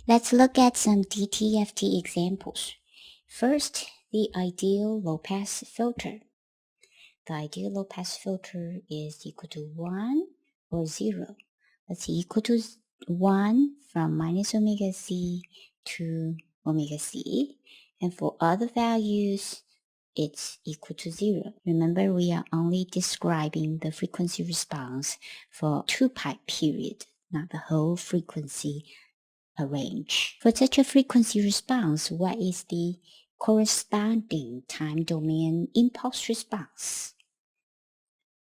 Let's look at some DTFT examples. First, the ideal low-pass filter. The ideal low-pass filter is equal to 1 or 0. Let's see, equal to 1 from minus omega c to omega c. And for other values, it's equal to 0. Remember, we are only describing the frequency response for 2π period, not the whole frequency range. For such a frequency response, what is the corresponding time domain impulse response?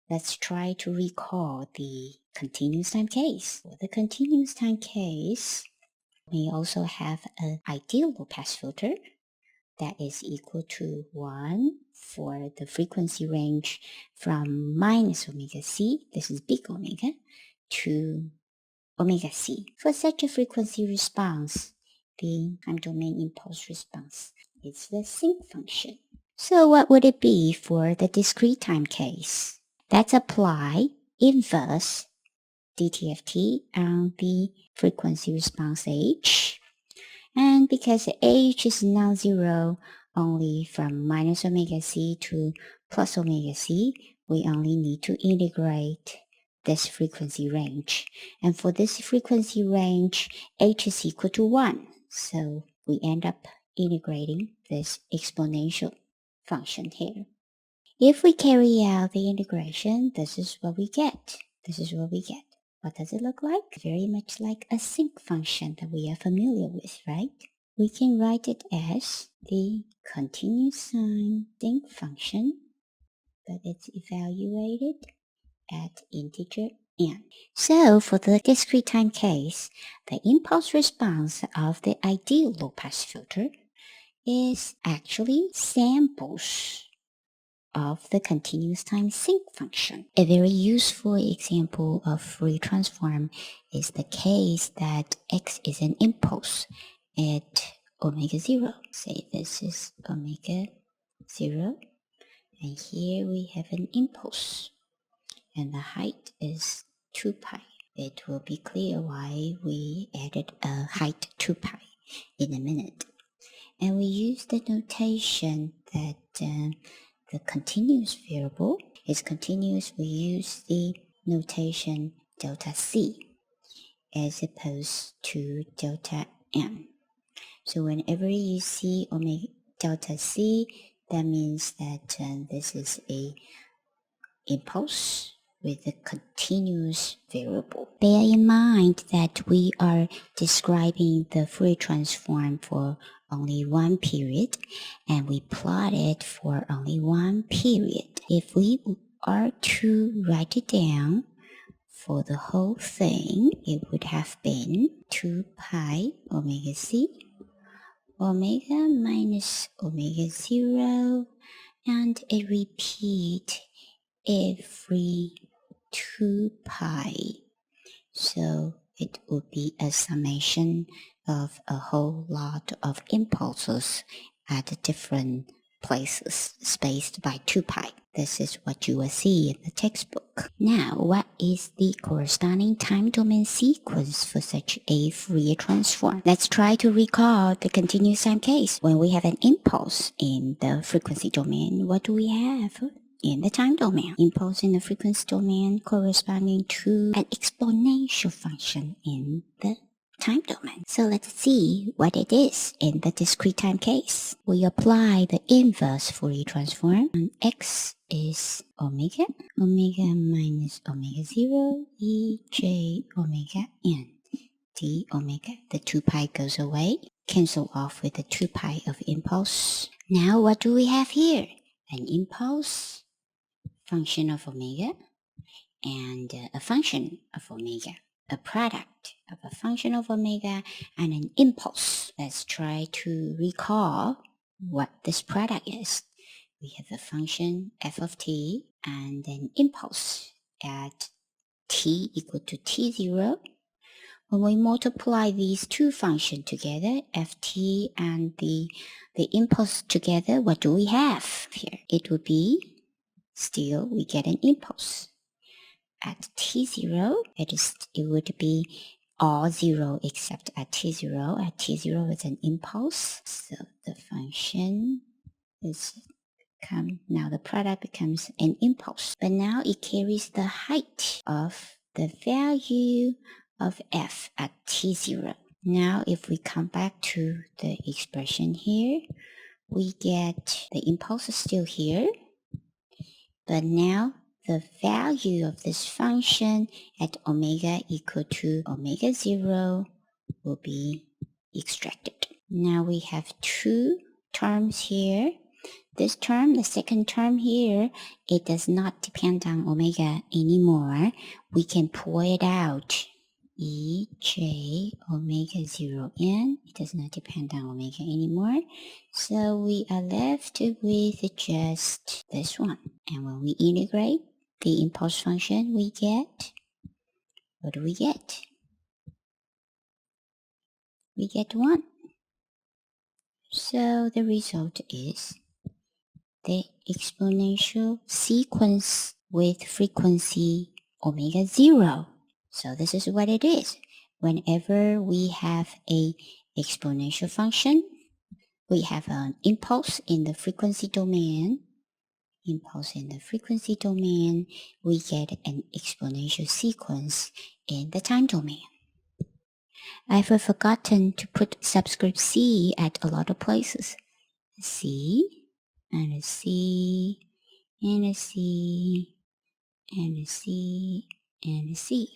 Let's try to recall the continuous time case. For the continuous time case, we also have an ideal low-pass filter that is equal to 1 for the frequency range from minus omega c, this is big omega, to omega c. For such a frequency response, the time domain impulse response is the sinc function. So what would it be for the discrete time case? Let's apply inverse DTFT on the frequency response h. And because h is non-zero only from minus omega c to plus omega c, we only need to integrate this frequency range. And for this frequency range, h is equal to 1. So we end up integrating this exponential function here. If we carry out the integration, this is what we get. What does it look like? Very much like a sinc function that we are familiar with, right? We can write it as the continuous sine sinc function, but it's evaluated at integer n. So for the discrete time case, the impulse response of the ideal low-pass filter is actually samples of the continuous time sinc function. A very useful example of Fourier transform is the case that x is an impulse at omega 0. Say this is omega 0, and here we have an impulse, and the height is 2π. It will be clear why we added a height 2π in a minute. And we use the notation that the continuous variable is continuous. We use the notation delta c as opposed to delta m. So whenever you see omega delta c, that means that this is a impulse with a continuous variable. Bear in mind that we are describing the Fourier transform for only one period, and we plot it for only one period. If we are to write it down for the whole thing, it would have been 2π omega c, omega minus omega 0, and a repeat every 2π. So it would be a summation of a whole lot of impulses at different places spaced by 2π. This is what you will see in the textbook. Now, what is the corresponding time domain sequence for such a Fourier transform? Let's try to recall the continuous time case. When we have an impulse in the frequency domain, what do we have in the time domain? Impulse in the frequency domain corresponding to an exponential function in the time domain. So let's see what it is in the discrete time case. We apply the inverse Fourier transform, and x is omega minus omega 0 e j omega n d omega. The 2π goes away, cancel off with the 2π of impulse. Now what do we have here? An impulse, function of omega, and a function of omega. A product of a function of omega and an impulse. Let's try to recall what this product is. We have a function f of t and an impulse at t equal to t0. When we multiply these two functions together, ft and the impulse together, what do we have here? It would be, still we get an impulse. At t0, it would be all 0 except at t0. At t0 it's an impulse, so the function is now the product becomes an impulse, but now it carries the height of the value of f at t0. Now if we come back to the expression here, we get the impulse is still here, but now the value of this function at omega equal to omega 0 will be extracted. Now we have two terms here. This term, the second term here, it does not depend on omega anymore. We can pull it out. E, J, omega 0n. It does not depend on omega anymore. So we are left with just this one. And when we integrate the impulse function, we get, what do we get? We get 1. So the result is the exponential sequence with frequency omega 0. So this is what it is. Whenever we have a exponential function, we have an impulse in the frequency domain. Impulse in the frequency domain, we get an exponential sequence in the time domain. I've forgotten to put subscript C at a lot of places. C, and a C, and a C, and a C, and a C.